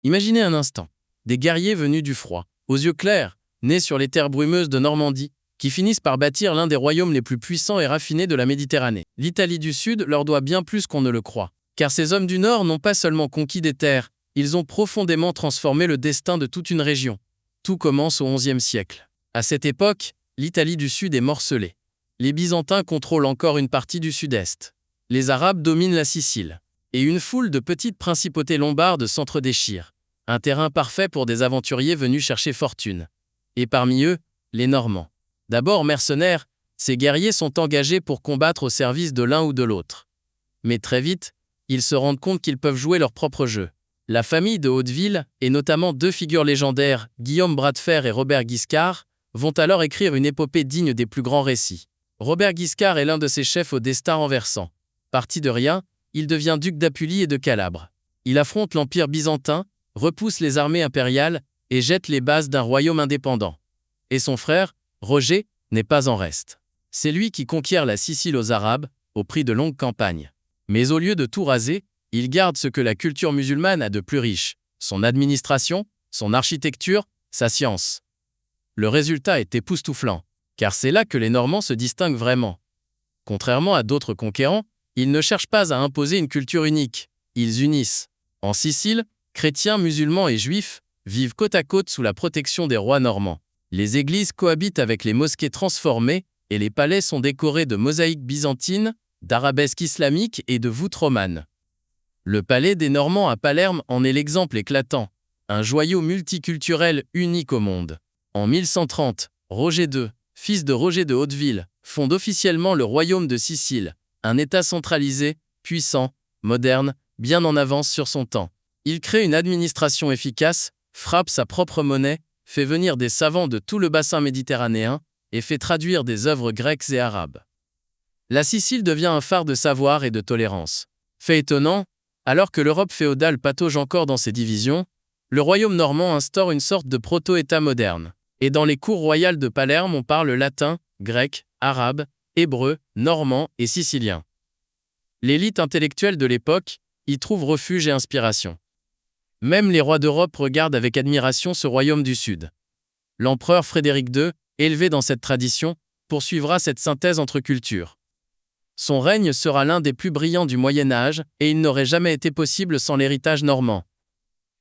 Imaginez un instant, des guerriers venus du froid, aux yeux clairs, nés sur les terres brumeuses de Normandie, qui finissent par bâtir l'un des royaumes les plus puissants et raffinés de la Méditerranée. L'Italie du Sud leur doit bien plus qu'on ne le croit, car ces hommes du Nord n'ont pas seulement conquis des terres, ils ont profondément transformé le destin de toute une région. Tout commence au XIe siècle. À cette époque, l'Italie du Sud est morcelée. Les Byzantins contrôlent encore une partie du Sud-Est. Les Arabes dominent la Sicile. Et une foule de petites principautés lombardes s'entre-déchirent. Un terrain parfait pour des aventuriers venus chercher fortune. Et parmi eux, les Normands. D'abord mercenaires, ces guerriers sont engagés pour combattre au service de l'un ou de l'autre. Mais très vite, ils se rendent compte qu'ils peuvent jouer leur propre jeu. La famille de Hauteville, et notamment deux figures légendaires, Guillaume Bras de Fer et Robert Guiscard, vont alors écrire une épopée digne des plus grands récits. Robert Guiscard est l'un de ces chefs au destin renversant. Parti de rien, il devient duc d'Apulie et de Calabre. Il affronte l'Empire byzantin, repousse les armées impériales et jette les bases d'un royaume indépendant. Et son frère, Roger, n'est pas en reste. C'est lui qui conquiert la Sicile aux Arabes, au prix de longues campagnes. Mais au lieu de tout raser, il garde ce que la culture musulmane a de plus riche, son administration, son architecture, sa science. Le résultat est époustouflant, car c'est là que les Normands se distinguent vraiment. Contrairement à d'autres conquérants, ils ne cherchent pas à imposer une culture unique, ils unissent. En Sicile, chrétiens, musulmans et juifs vivent côte à côte sous la protection des rois normands. Les églises cohabitent avec les mosquées transformées et les palais sont décorés de mosaïques byzantines, d'arabesques islamiques et de voûtes romanes. Le palais des Normands à Palerme en est l'exemple éclatant, un joyau multiculturel unique au monde. En 1130, Roger II, fils de Roger de Hauteville, fonde officiellement le royaume de Sicile, un État centralisé, puissant, moderne, bien en avance sur son temps. Il crée une administration efficace, frappe sa propre monnaie, fait venir des savants de tout le bassin méditerranéen et fait traduire des œuvres grecques et arabes. La Sicile devient un phare de savoir et de tolérance. Fait étonnant, alors que l'Europe féodale patauge encore dans ses divisions, le royaume normand instaure une sorte de proto-État moderne. Et dans les cours royales de Palerme, on parle latin, grec, arabe, hébreu, normand et sicilien. L'élite intellectuelle de l'époque y trouve refuge et inspiration. Même les rois d'Europe regardent avec admiration ce royaume du Sud. L'empereur Frédéric II, élevé dans cette tradition, poursuivra cette synthèse entre cultures. Son règne sera l'un des plus brillants du Moyen Âge et il n'aurait jamais été possible sans l'héritage normand.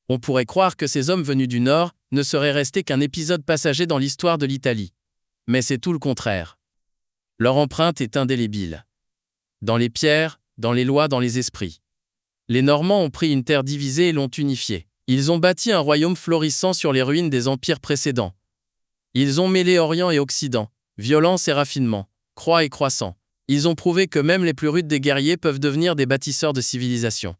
On pourrait croire que ces hommes venus du Nord ne seraient restés qu'un épisode passager dans l'histoire de l'Italie. Mais c'est tout le contraire. Leur empreinte est indélébile. Dans les pierres, dans les lois, dans les esprits. Les Normands ont pris une terre divisée et l'ont unifiée. Ils ont bâti un royaume florissant sur les ruines des empires précédents. Ils ont mêlé Orient et Occident, violence et raffinement, croix et croissant. Ils ont prouvé que même les plus rudes des guerriers peuvent devenir des bâtisseurs de civilisation.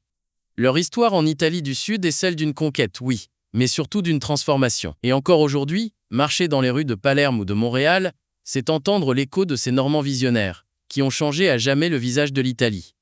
Leur histoire en Italie du Sud est celle d'une conquête, oui, mais surtout d'une transformation. Et encore aujourd'hui, marcher dans les rues de Palerme ou de Montréal, c'est entendre l'écho de ces Normands visionnaires, qui ont changé à jamais le visage de l'Italie.